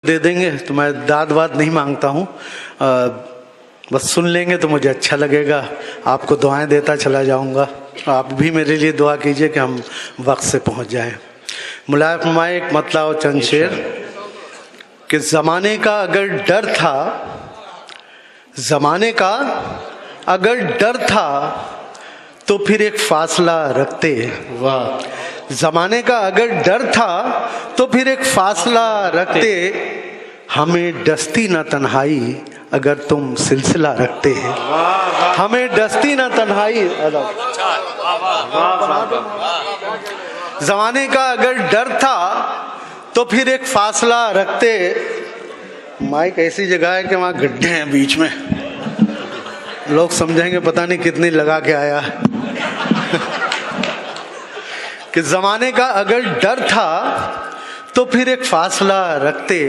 दे देंगे तो मैं दाद वाद नहीं मांगता हूँ, बस सुन लेंगे तो मुझे अच्छा लगेगा। आपको दुआएं देता चला जाऊंगा, आप भी मेरे लिए दुआ कीजिए कि हम वक्त से पहुंच जाएं। मुलायम फरमाए एक मतला और चंद शेर कि ज़माने का अगर डर था, ज़माने का अगर डर था तो फिर एक फासला रखते। वाह। ज़माने का अगर डर था तो फिर एक फासला रखते, हमें डसती ना तन्हाई अगर तुम सिलसिला रखते। हमें डसती ना तन्हाई। ज़माने का अगर डर था तो फिर एक फासला रखते। माइक ऐसी जगह है कि वहाँ गड्ढे हैं बीच में, लोग समझेंगे पता नहीं कितनी लगा के आया है। कि ज़माने का अगर डर था तो फिर एक फासला रखते।